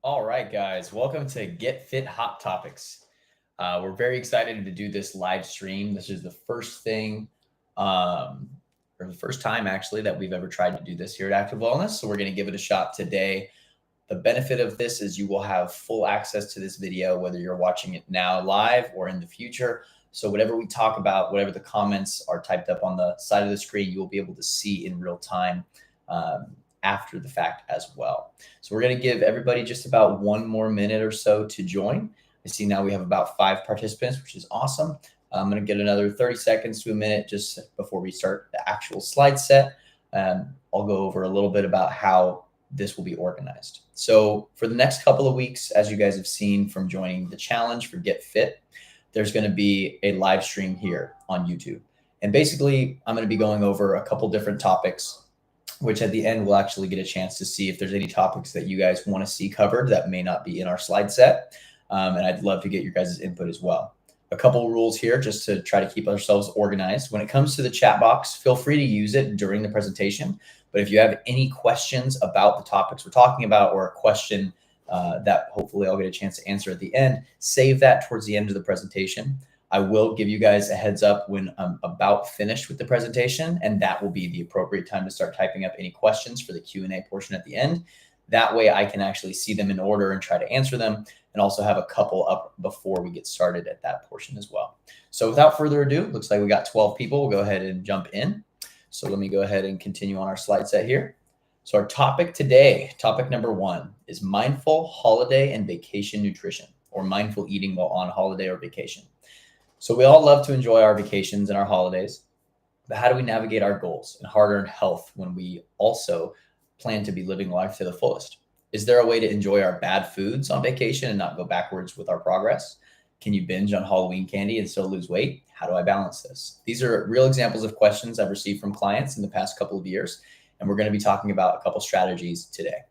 All right, guys, welcome to Get Fit Hot Topics. We're very excited to do this live stream. This is the first thing, um, or the first time actually, that we've ever tried to do this here at Active Wellness. So we're going to give it a shot today. The benefit of this is you will have full access to this video, whether you're watching it now live or in the future. So whatever we talk about, whatever the comments are typed up on the side of the screen, you will be able to see in real time after the fact as well. So we're going to give everybody just about one more minute or so to join. I see now we have about 5 participants, which is awesome. I'm going to get another 30 seconds to a minute just before we start the actual slide set. I'll go over a little bit about how this will be organized. So for the next couple of weeks, as you guys have seen from joining the challenge for Get Fit, there's going to be a live stream here on YouTube. And basically, I'm going to be going over a couple different topics, which at the end we'll actually get a chance to see if there's any topics that you guys want to see covered that may not be in our slide set. And I'd love to get your guys' input as well. A couple rules here just to try to keep ourselves organized. When it comes to the chat box, feel free to use it during the presentation. But if you have any questions about the topics we're talking about, or a question that hopefully I'll get a chance to answer at the end, save that towards the end of the presentation. I will give you guys a heads up when I'm about finished with the presentation, and that will be the appropriate time to start typing up any questions for the Q&A portion at the end. That way I can actually see them in order and try to answer them, and also have a couple up before we get started at that portion as well. So without further ado, looks like we got 12 people. We'll go ahead and jump in. So let me go ahead and continue on our slide set here. So our topic today, topic number 1, is mindful holiday and vacation nutrition, or mindful eating while on holiday or vacation. So we all love to enjoy our vacations and our holidays, but how do we navigate our goals and hard-earned health when we also plan to be living life to the fullest? Is there a way to enjoy our bad foods on vacation and not go backwards with our progress? Can you binge on Halloween candy and still lose weight? How do I balance this? These are real examples of questions I've received from clients in the past couple of years, and we're going to be talking about a couple strategies today.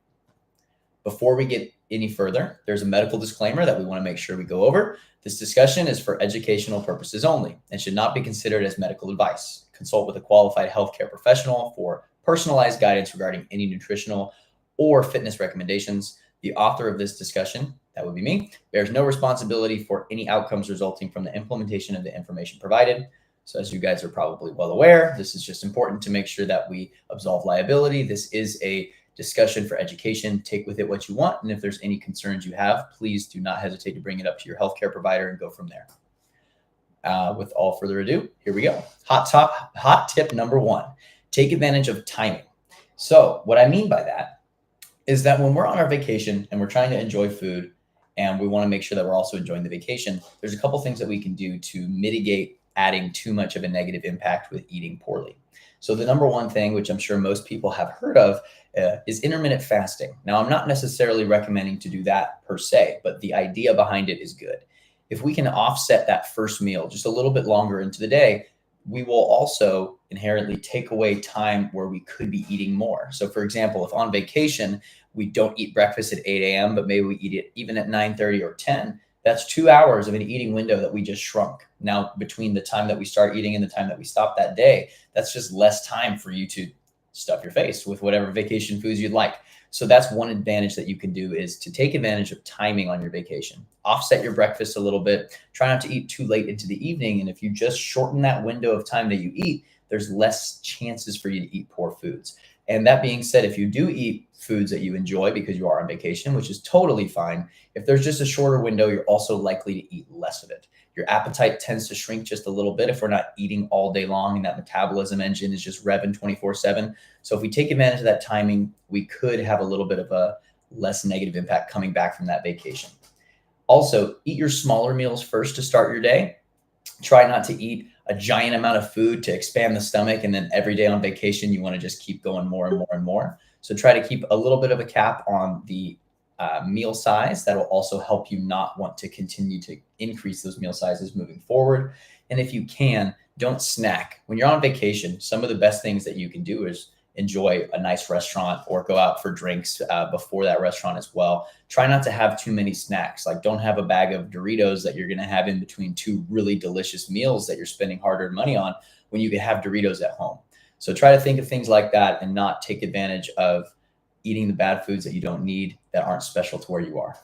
Before we get any further, there's a medical disclaimer that we want to make sure we go over. This discussion is for educational purposes only and should not be considered as medical advice. Consult with a qualified healthcare professional for personalized guidance regarding any nutritional or fitness recommendations. The author of this discussion, that would be me, bears no responsibility for any outcomes resulting from the implementation of the information provided. So as you guys are probably well aware, this is just important to make sure that we absolve liability. This is a discussion for education. Take with it what you want. And if there's any concerns you have, please do not hesitate to bring it up to your healthcare provider and go from there. With all further ado, here we go. Hot tip number 1, take advantage of timing. So what I mean by that is that when we're on our vacation and we're trying to enjoy food and we want to make sure that we're also enjoying the vacation, there's a couple things that we can do to mitigate adding too much of a negative impact with eating poorly. So the number 1 thing, which I'm sure most people have heard of, is intermittent fasting. Now, I'm not necessarily recommending to do that per se, but the idea behind it is good. If we can offset that first meal just a little bit longer into the day, we will also inherently take away time where we could be eating more. So for example, if on vacation, we don't eat breakfast at 8 a.m., but maybe we eat it even at 9:30 or 10, that's 2 hours of an eating window that we just shrunk. Now, between the time that we start eating and the time that we stop that day, that's just less time for you to stuff your face with whatever vacation foods you'd like. So that's one advantage that you can do, is to take advantage of timing on your vacation. Offset your breakfast a little bit. Try not to eat too late into the evening. And if you just shorten that window of time that you eat, there's less chances for you to eat poor foods. And that being said, if you do eat foods that you enjoy because you are on vacation, which is totally fine, if there's just a shorter window, you're also likely to eat less of it. Your appetite tends to shrink just a little bit if we're not eating all day long and that metabolism engine is just revving 24/7. So if we take advantage of that timing, we could have a little bit of a less negative impact coming back from that vacation. Also, eat your smaller meals first to start your day. Try not to eat a giant amount of food to expand the stomach, and then every day on vacation, you want to just keep going more and more and more. So try to keep a little bit of a cap on the meal size. That will also help you not want to continue to increase those meal sizes moving forward. And if you can, don't snack. When you're on vacation, some of the best things that you can do is enjoy a nice restaurant or go out for drinks before that restaurant as well. Try not to have too many snacks. Like, don't have a bag of Doritos that you're going to have in between 2 really delicious meals that you're spending hard-earned money on when you can have Doritos at home. So try to think of things like that and not take advantage of eating the bad foods that you don't need that aren't special to where you are.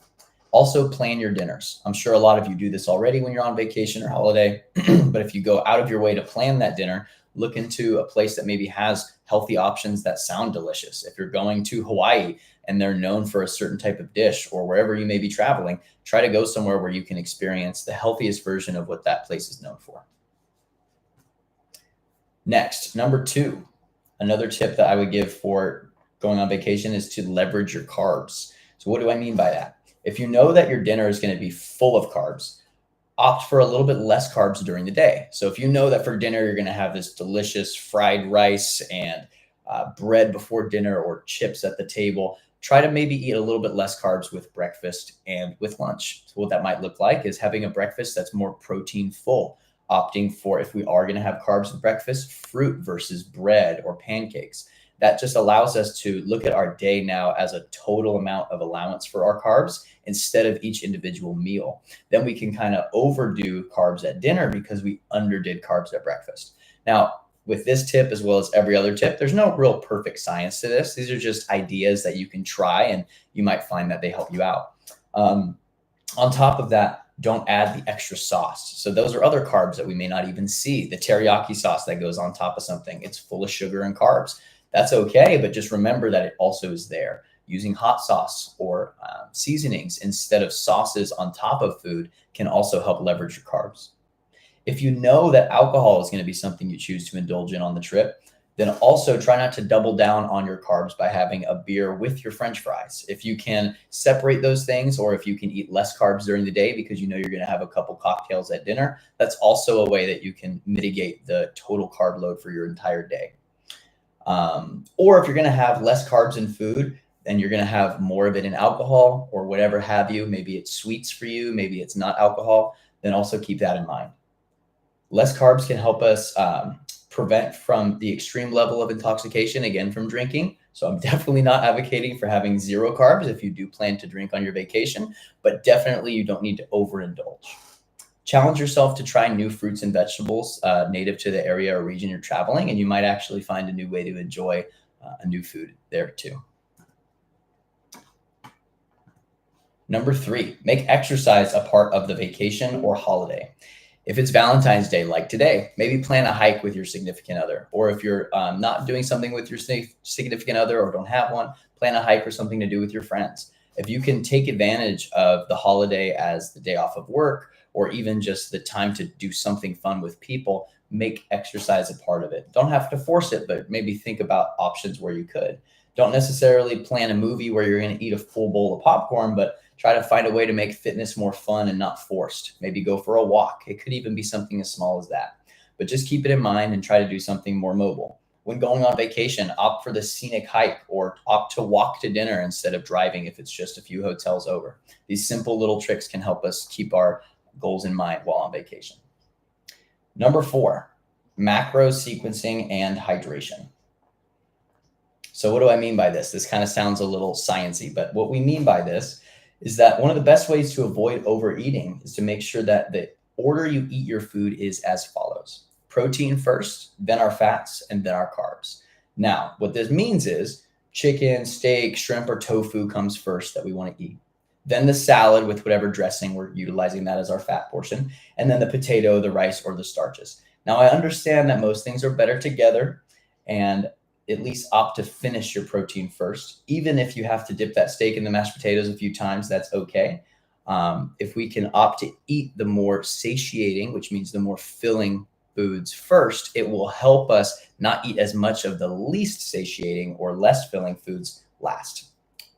Also, plan your dinners. I'm sure a lot of you do this already when you're on vacation or holiday, but if you go out of your way to plan that dinner, look into a place that maybe has healthy options that sound delicious. If you're going to Hawaii and they're known for a certain type of dish, or wherever you may be traveling, try to go somewhere where you can experience the healthiest version of what that place is known for. Next, number 2, another tip that I would give for going on vacation is to leverage your carbs. So what do I mean by that? If you know that your dinner is going to be full of carbs, opt for a little bit less carbs during the day. So if you know that for dinner, you're going to have this delicious fried rice and bread before dinner, or chips at the table, try to maybe eat a little bit less carbs with breakfast and with lunch. So what that might look like is having a breakfast that's more protein full, opting for, if we are going to have carbs with breakfast, fruit versus bread or pancakes. That just allows us to look at our day now as a total amount of allowance for our carbs instead of each individual meal. Then we can kind of overdo carbs at dinner because we underdid carbs at breakfast. Now, with this tip, as well as every other tip, there's no real perfect science to this. These are just ideas that you can try, and you might find that they help you out. On top of that, don't add the extra sauce. So those are other carbs that we may not even see. The teriyaki sauce that goes on top of something, it's full of sugar and carbs. That's okay, but just remember that it also is there. Using hot sauce or seasonings instead of sauces on top of food can also help leverage your carbs. If you know that alcohol is going to be something you choose to indulge in on the trip, then also try not to double down on your carbs by having a beer with your French fries. If you can separate those things, or if you can eat less carbs during the day because you know you're going to have a couple cocktails at dinner, that's also a way that you can mitigate the total carb load for your entire day. Or if you're going to have less carbs in food, then you're going to have more of it in alcohol or whatever have you. Maybe it's sweets for you, maybe it's not alcohol, then also keep that in mind. Less carbs can help us prevent from the extreme level of intoxication, again, from drinking. So I'm definitely not advocating for having 0 carbs if you do plan to drink on your vacation, but definitely you don't need to overindulge. Challenge yourself to try new fruits and vegetables native to the area or region you're traveling, and you might actually find a new way to enjoy a new food there too. Number 3, make exercise a part of the vacation or holiday. If it's Valentine's Day, like today, maybe plan a hike with your significant other. Or if you're not doing something with your significant other or don't have one, plan a hike or something to do with your friends. If you can take advantage of the holiday as the day off of work, or even just the time to do something fun with people, make exercise a part of it. Don't have to force it, but maybe think about options where you could. Don't necessarily plan a movie where you're going to eat a full bowl of popcorn, but try to find a way to make fitness more fun and not forced. Maybe go for a walk. It could even be something as small as that. But just keep it in mind and try to do something more mobile. When going on vacation, opt for the scenic hike or opt to walk to dinner instead of driving if it's just a few hotels over. These simple little tricks can help us keep our goals in mind while on vacation. Number 4, macro sequencing and hydration. So what do I mean by this? This kind of sounds a little sciencey, but what we mean by this is that one of the best ways to avoid overeating is to make sure that the order you eat your food is as follows: protein first, then our fats, and then our carbs. Now, what this means is chicken, steak, shrimp, or tofu comes first that we want to eat. Then the salad with whatever dressing, we're utilizing that as our fat portion. And then the potato, the rice, or the starches. Now, I understand that most things are better together, and at least opt to finish your protein first. Even if you have to dip that steak in the mashed potatoes a few times, that's okay. If we can opt to eat the more satiating, which means the more filling foods first, it will help us not eat as much of the least satiating or less filling foods last.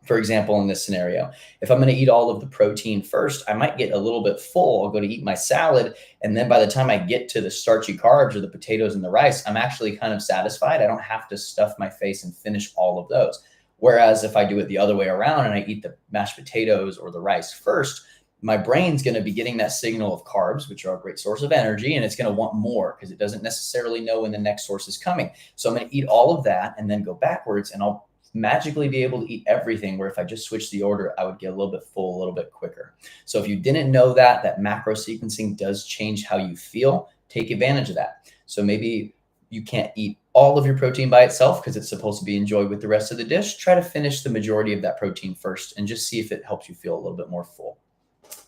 For example, in this scenario, if I'm going to eat all of the protein first, I might get a little bit full. I'll go to eat my salad, and then by the time I get to the starchy carbs or the potatoes and the rice, I'm actually kind of satisfied. I don't have to stuff my face and finish all of those. Whereas if I do it the other way around and I eat the mashed potatoes or the rice first, my brain's going to be getting that signal of carbs, which are a great source of energy, and it's going to want more because it doesn't necessarily know when the next source is coming. So I'm going to eat all of that and then go backwards, and I'll magically be able to eat everything, where if I just switch the order, I would get a little bit full a little bit quicker. So if you didn't know that macro sequencing does change how you feel, take advantage of that. So maybe you can't eat all of your protein by itself because it's supposed to be enjoyed with the rest of the dish. Try to finish the majority of that protein first and just see if it helps you feel a little bit more full.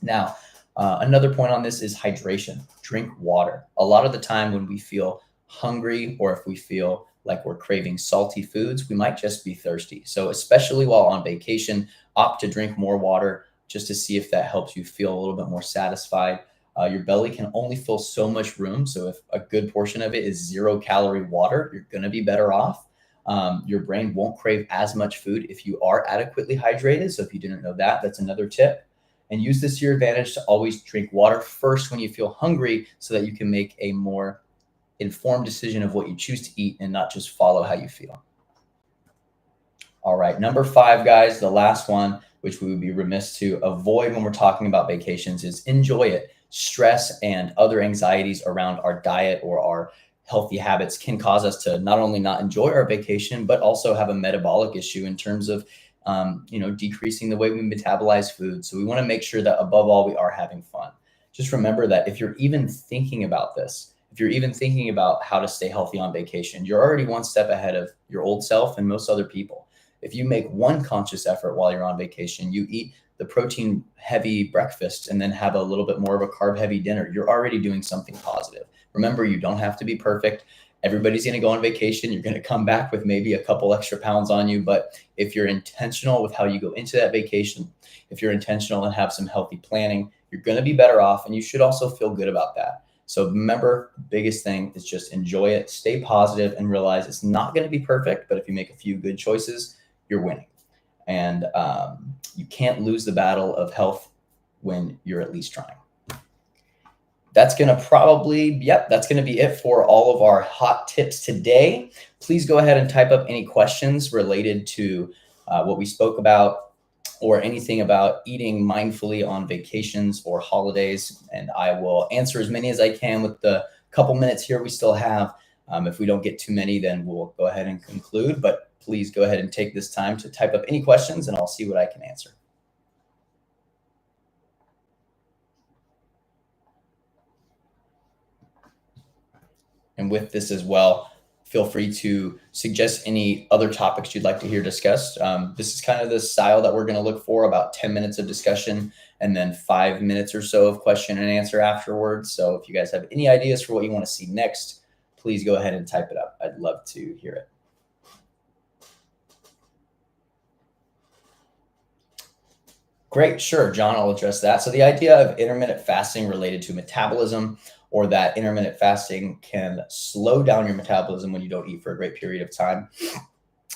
Now, another point on this is hydration. Drink water. A lot of the time when we feel hungry or if we feel like we're craving salty foods, we might just be thirsty. So especially while on vacation, opt to drink more water just to see if that helps you feel a little bit more satisfied. Your belly can only fill so much room. So if a good portion of it is 0-calorie water, you're going to be better off. Your brain won't crave as much food if you are adequately hydrated. So if you didn't know that, that's another tip. And use this to your advantage to always drink water first when you feel hungry so that you can make a more informed decision of what you choose to eat and not just follow how you feel. All right, number 5, guys, the last one, which we would be remiss to avoid when we're talking about vacations, is enjoy it. Stress and other anxieties around our diet or our healthy habits can cause us to not only not enjoy our vacation, but also have a metabolic issue in terms of decreasing the way we metabolize food. So we want to make sure that above all, we are having fun. Just remember that if you're even thinking about this, if you're even thinking about how to stay healthy on vacation, you're already one step ahead of your old self and most other people. If you make one conscious effort while you're on vacation, you eat the protein heavy breakfast and then have a little bit more of a carb heavy dinner, you're already doing something positive. Remember, you don't have to be perfect. Everybody's going to go on vacation. You're going to come back with maybe a couple extra pounds on you. But if you're intentional with how you go into that vacation, if you're intentional and have some healthy planning, you're going to be better off. And you should also feel good about that. So remember, the biggest thing is just enjoy it, stay positive, and realize it's not going to be perfect. But if you make a few good choices, you're winning. And you can't lose the battle of health when you're at least trying. That's going to be it for all of our hot tips today. Please go ahead and type up any questions related to what we spoke about or anything about eating mindfully on vacations or holidays. And I will answer as many as I can with the couple minutes here we still have. If we don't get too many, then we'll go ahead and conclude. But please go ahead and take this time to type up any questions and I'll see what I can answer. And with this as well, feel free to suggest any other topics you'd like to hear discussed. This is kind of the style that we're going to look for, about 10 minutes of discussion and then 5 minutes or so of question and answer afterwards. So if you guys have any ideas for what you want to see next, please go ahead and type it up. I'd love to hear it. Great, sure, John, I'll address that. So the idea of intermittent fasting related to metabolism, or that intermittent fasting can slow down your metabolism when you don't eat for a great period of time.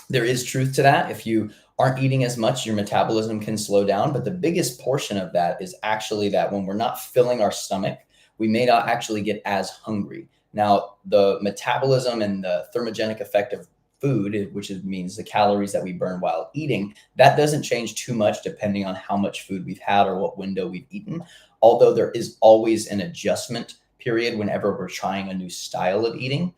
There is truth to that. If you aren't eating as much, your metabolism can slow down. But the biggest portion of that is actually that when we're not filling our stomach, we may not actually get as hungry. Now, the metabolism and the thermogenic effect of food, which means the calories that we burn while eating, that doesn't change too much depending on how much food we've had or what window we've eaten. Although there is always an adjustment period whenever we're trying a new style of eating.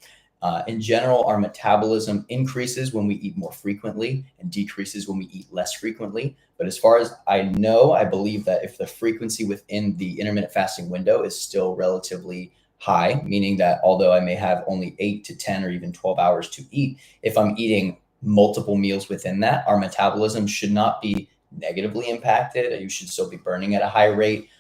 In general, our metabolism increases when we eat more frequently and decreases when we eat less frequently. But as far as I know, I believe that if the frequency within the intermittent fasting window is still relatively high, meaning that although I may have only 8 to 10 or even 12 hours to eat, if I'm eating multiple meals within that, our metabolism should not be negatively impacted. You should still be burning at a high rate.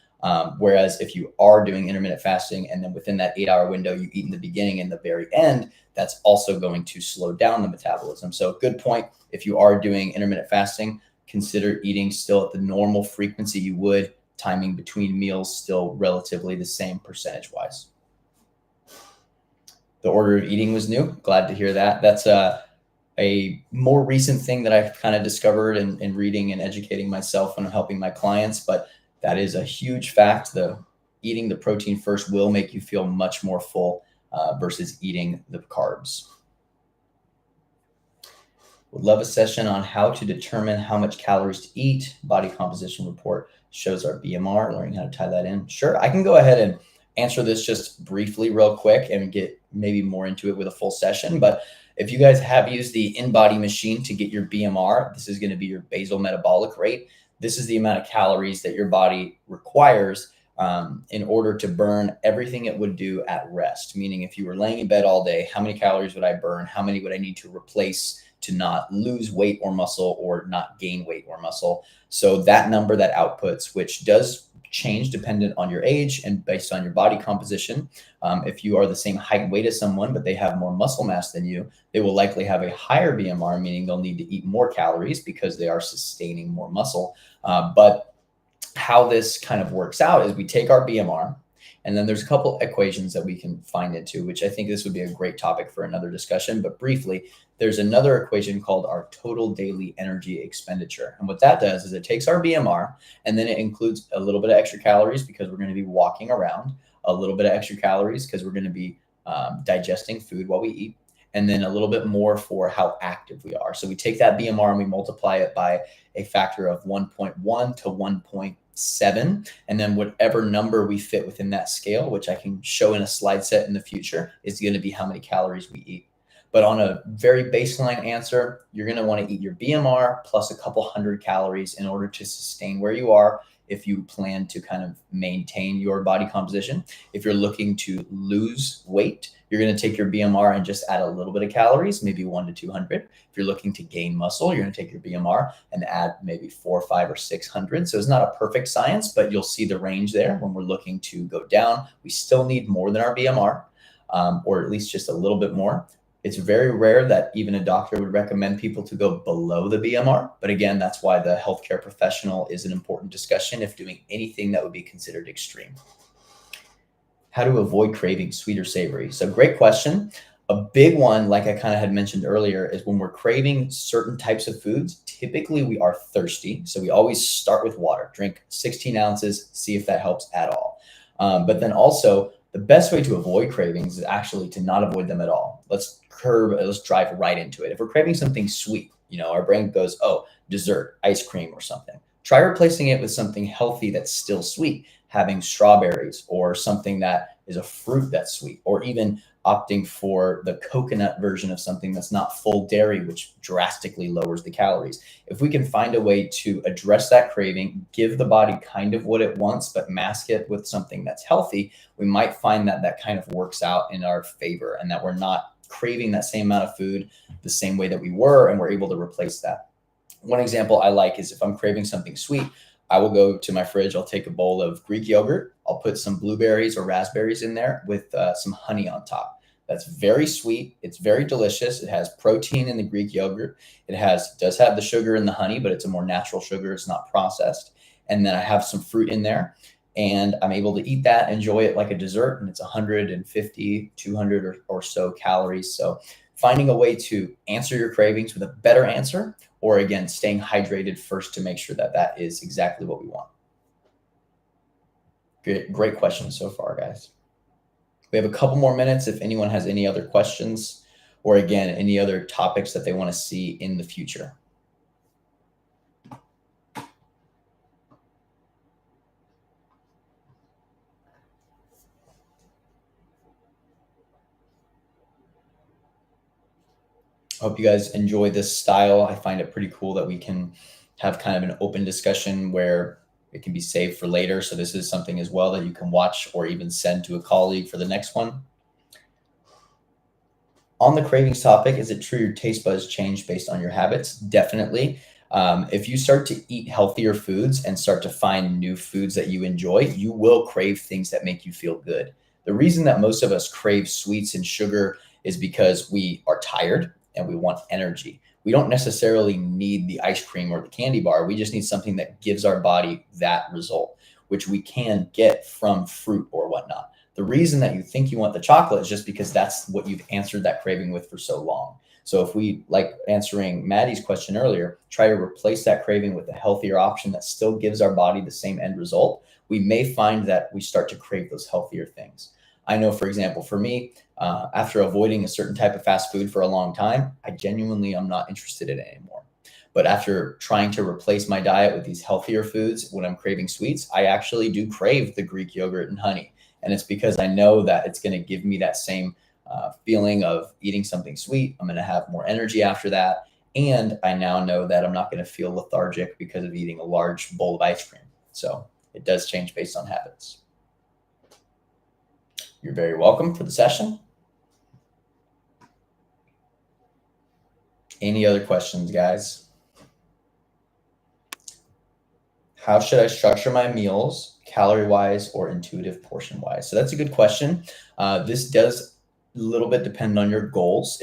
Whereas if you are doing intermittent fasting and then within that 8-hour window, you eat in the beginning and the very end, that's also going to slow down the metabolism. So good point. If you are doing intermittent fasting, consider eating still at the normal frequency you would, timing between meals still relatively the same percentage wise. The order of eating was new. Glad to hear that. That's a more recent thing that I've kind of discovered in reading and educating myself when I'm helping my clients, but that is a huge fact. Eating the protein first will make you feel much more full versus eating the carbs. Would love a session on how to determine how much calories to eat. Body composition report shows our BMR, learning how to tie that in. Sure, I can go ahead and answer this just briefly real quick and get maybe more into it with a full session. But if you guys have used the InBody machine to get your BMR, this is going to be your basal metabolic rate. This is the amount of calories that your body requires in order to burn everything it would do at rest. Meaning, if you were laying in bed all day, how many calories would I burn? How many would I need to replace to not lose weight or muscle or not gain weight or muscle? So that number that outputs, which does change dependent on your age and based on your body composition. If you are the same height and weight as someone, but they have more muscle mass than you, they will likely have a higher BMR, meaning they'll need to eat more calories because they are sustaining more muscle. But how this kind of works out is we take our BMR, and then there's a couple equations that we can find into, which I think this would be a great topic for another discussion. But briefly, there's another equation called our total daily energy expenditure. And what that does is it takes our BMR and then it includes a little bit of extra calories because we're going to be walking around, a little bit of extra calories because we're going to be digesting food while we eat, and then a little bit more for how active we are. So we take that BMR and we multiply it by a factor of 1.1 to 1.7, and then whatever number we fit within that scale, which I can show in a slide set in the future, is going to be how many calories we eat. But on a very baseline answer, you're going to want to eat your BMR plus a couple hundred calories in order to sustain where you are if you plan to kind of maintain your body composition. If you're looking to lose weight, you're going to take your BMR and just add a little bit of calories, maybe 100 to 200. If you're looking to gain muscle, you're going to take your BMR and add maybe 400, 500, or 600. So it's not a perfect science, but you'll see the range there. When we're looking to go down, we still need more than our BMR, or at least just a little bit more. It's very rare that even a doctor would recommend people to go below the BMR. But again, that's why the healthcare professional is an important discussion if doing anything that would be considered extreme. How to avoid craving sweet or savory? So great question. A big one, like I kind of had mentioned earlier, is when we're craving certain types of foods, typically we are thirsty. So we always start with water, drink 16 ounces, see if that helps at all. But then also the best way to avoid cravings is actually to not avoid them at all. Let's drive right into it. If we're craving something sweet, our brain goes, oh, dessert, ice cream or something. Try replacing it with something healthy that's still sweet, having strawberries or something that is a fruit that's sweet, or even opting for the coconut version of something that's not full dairy, which drastically lowers the calories. If we can find a way to address that craving, give the body kind of what it wants, but mask it with something that's healthy, we might find that that kind of works out in our favor and that we're not craving that same amount of food the same way that we were, and we're able to replace that. One example I like is if I'm craving something sweet, I will go to my fridge. I'll take a bowl of Greek yogurt. I'll put some blueberries or raspberries in there with some honey on top. That's very sweet. It's very delicious. It has protein in the Greek yogurt. It does have the sugar in the honey, but it's a more natural sugar. It's not processed. And then I have some fruit in there, and I'm able to eat that, enjoy it like a dessert. And it's 150, 200 or so calories. So finding a way to answer your cravings with a better answer, or again, staying hydrated first to make sure that that is exactly what we want. Great questions so far, guys. We have a couple more minutes if anyone has any other questions, or again, any other topics that they want to see in the future. I hope you guys enjoy this style. I find it pretty cool that we can have kind of an open discussion where it can be saved for later. So this is something as well that you can watch or even send to a colleague for the next one. On the cravings topic, is it true your taste buds change based on your habits? Definitely. If you start to eat healthier foods and start to find new foods that you enjoy, you will crave things that make you feel good. The reason that most of us crave sweets and sugar is because we are tired and we want energy. We don't necessarily need the ice cream or the candy bar. We just need something that gives our body that result, which we can get from fruit or whatnot. The reason that you think you want the chocolate is just because that's what you've answered that craving with for so long. So if we, like answering Maddie's question earlier, try to replace that craving with a healthier option that still gives our body the same end result, we may find that we start to crave those healthier things. I know, for example, for me, after avoiding a certain type of fast food for a long time, I genuinely am not interested in it anymore. But after trying to replace my diet with these healthier foods, when I'm craving sweets, I actually do crave the Greek yogurt and honey. And it's because I know that it's going to give me that same feeling of eating something sweet. I'm going to have more energy after that. And I now know that I'm not going to feel lethargic because of eating a large bowl of ice cream. So it does change based on habits. You're very welcome for the session. Any other questions, guys? How should I structure my meals, calorie-wise or intuitive portion-wise? So that's a good question. This does a little bit depend on your goals.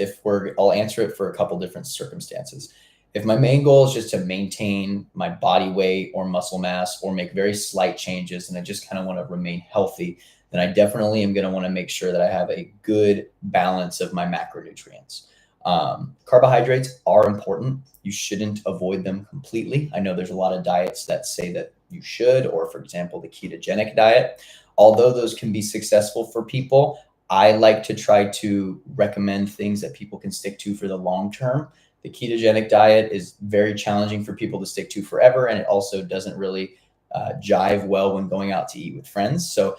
I'll answer it for a couple different circumstances. If my main goal is just to maintain my body weight or muscle mass or make very slight changes and I just kind of want to remain healthy, then I definitely am going to want to make sure that I have a good balance of my macronutrients. Carbohydrates are important. You shouldn't avoid them completely. I know there's a lot of diets that say that you should, or for example, the ketogenic diet. Although those can be successful for people, I like to try to recommend things that people can stick to for the long term. The ketogenic diet is very challenging for people to stick to forever, and it also doesn't really jive well when going out to eat with friends. So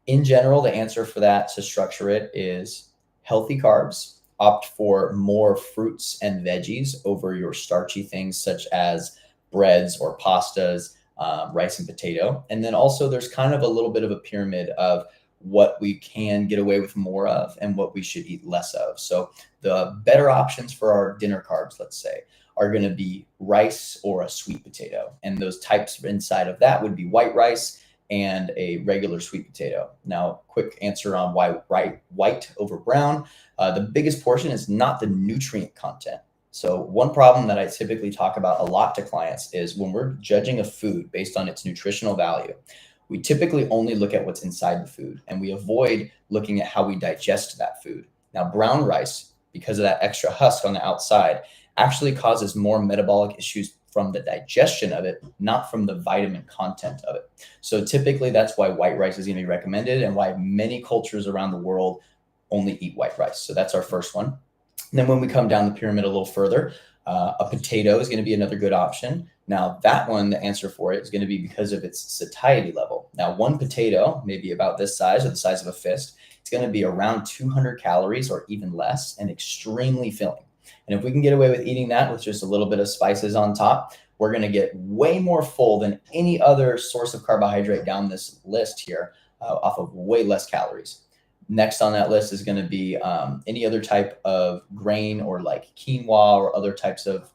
in general, the answer for that to structure it is healthy carbs. Opt for more fruits and veggies over your starchy things such as breads or pastas, rice and potato. And then also there's kind of a little bit of a pyramid of what we can get away with more of and what we should eat less of. So the better options for our dinner carbs, let's say, are going to be rice or a sweet potato. And those types inside of that would be white rice and a regular sweet potato. Now, quick answer on why white over brown. The biggest portion is not the nutrient content. So one problem that I typically talk about a lot to clients is when we're judging a food based on its nutritional value, we typically only look at what's inside the food and we avoid looking at how we digest that food. Now, brown rice, because of that extra husk on the outside, actually causes more metabolic issues from the digestion of it, not from the vitamin content of it. So typically that's why white rice is going to be recommended and why many cultures around the world only eat white rice. So that's our first one. And then when we come down the pyramid a little further, a potato is going to be another good option. Now that one, the answer for it is going to be because of its satiety level. Now one potato, maybe about this size or the size of a fist, it's going to be around 200 calories or even less and extremely filling. And if we can get away with eating that with just a little bit of spices on top, we're going to get way more full than any other source of carbohydrate down this list here, off of way less calories. Next on that list is going to be any other type of grain or like quinoa or other types of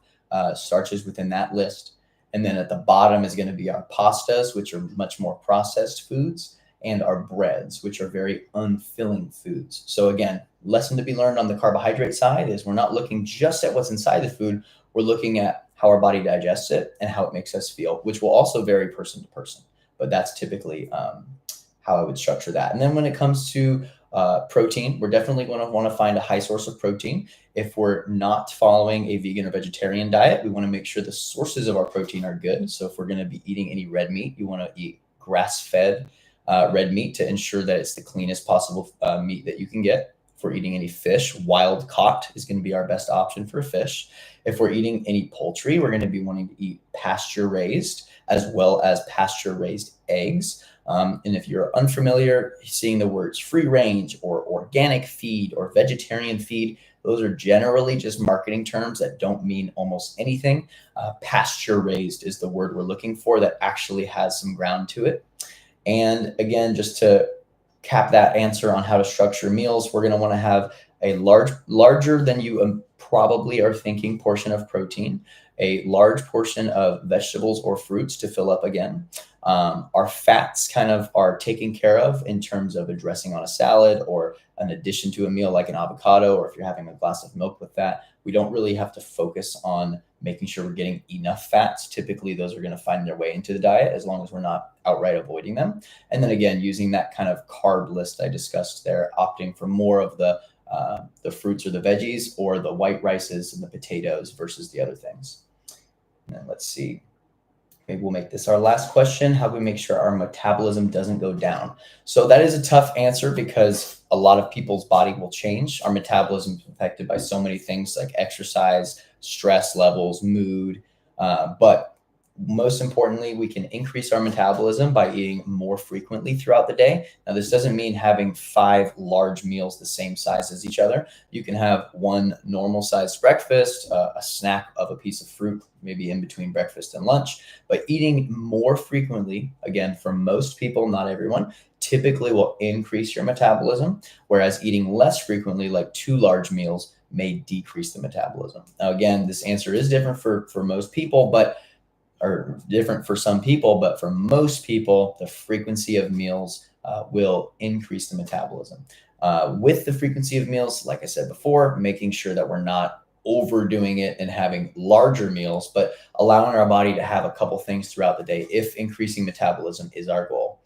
starches within that list. And then at the bottom is going to be our pastas, which are much more processed foods, and our breads, which are very unfilling foods. So again, lesson to be learned on the carbohydrate side is we're not looking just at what's inside the food. We're looking at how our body digests it and how it makes us feel, which will also vary person to person. But that's typically how I would structure that. And then when it comes to protein, we're definitely going to want to find a high source of protein. If we're not following a vegan or vegetarian diet, we want to make sure the sources of our protein are good. So if we're going to be eating any red meat, you want to eat grass-fed red meat to ensure that it's the cleanest possible meat that you can get. If we're eating any fish, wild caught is going to be our best option for fish. If we're eating any poultry, we're going to be wanting to eat pasture raised as well as pasture raised eggs. And if you're unfamiliar, seeing the words free range or organic feed or vegetarian feed, those are generally just marketing terms that don't mean almost anything. Pasture raised is the word we're looking for that actually has some ground to it. And again, just to cap that answer on how to structure meals, we're going to want to have a larger than you probably are thinking portion of protein, a large portion of vegetables or fruits to fill up again. Our fats kind of are taken care of in terms of a dressing on a salad or an addition to a meal like an avocado, or if you're having a glass of milk with that. We don't really have to focus on making sure we're getting enough fats. Typically, those are going to find their way into the diet as long as we're not outright avoiding them. And then again, using that kind of carb list I discussed there, opting for more of the fruits or the veggies or the white rices and the potatoes versus the other things. And then let's see. Maybe we'll make this our last question. How do we make sure our metabolism doesn't go down? So that is a tough answer because a lot of people's body will change. Our metabolism is affected by so many things like exercise, stress levels, mood. But most importantly, we can increase our metabolism by eating more frequently throughout the day. Now, this doesn't mean having 5 large meals the same size as each other. You can have one normal sized breakfast, a snack of a piece of fruit, maybe in between breakfast and lunch, but eating more frequently, again, for most people, not everyone, typically will increase your metabolism, whereas eating less frequently, like 2 large meals, may decrease the metabolism. Now, again, this answer is different for most people, or different for some people, but for most people, the frequency of meals will increase the metabolism. With the frequency of meals, like I said before, making sure that we're not overdoing it and having larger meals, but allowing our body to have a couple things throughout the day if increasing metabolism is our goal.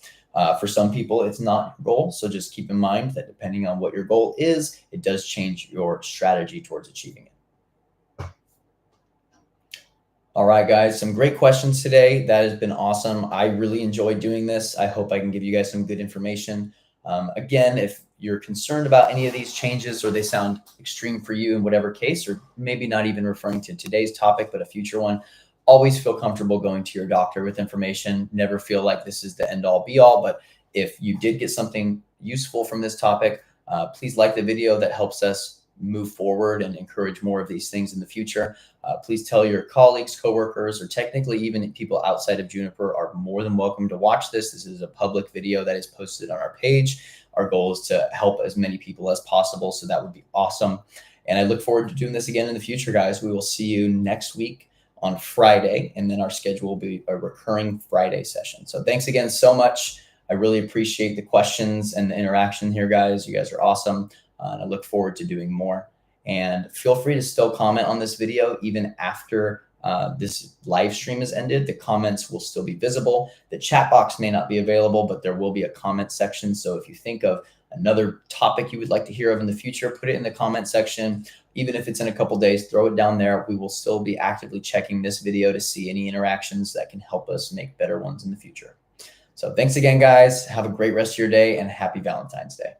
For some people, it's not a goal. So just keep in mind that depending on what your goal is, it does change your strategy towards achieving it. All right, guys, some great questions today. That has been awesome. I really enjoyed doing this. I hope I can give you guys some good information. Again, if you're concerned about any of these changes or they sound extreme for you in whatever case, or maybe not even referring to today's topic, but a future one, always feel comfortable going to your doctor with information. Never feel like this is the end all be all. But if you did get something useful from this topic, please like the video. That helps us move forward and encourage more of these things in the future. Please tell your colleagues, coworkers, or technically even people outside of Juniper are more than welcome to watch this. This is a public video that is posted on our page. Our goal is to help as many people as possible, so that would be awesome. And I look forward to doing this again in the future, guys. We will see you next week on Friday, and then our schedule will be a recurring Friday session. So thanks again so much. I really appreciate the questions and the interaction here, guys. You guys are awesome. And I look forward to doing more. And feel free to still comment on this video even after this live stream has ended. The comments will still be visible. The chat box may not be available, but there will be a comment section. So if you think of another topic you would like to hear of in the future, put it in the comment section. Even if it's in a couple days, throw it down there. We will still be actively checking this video to see any interactions that can help us make better ones in the future. So thanks again, guys. Have a great rest of your day and happy Valentine's Day.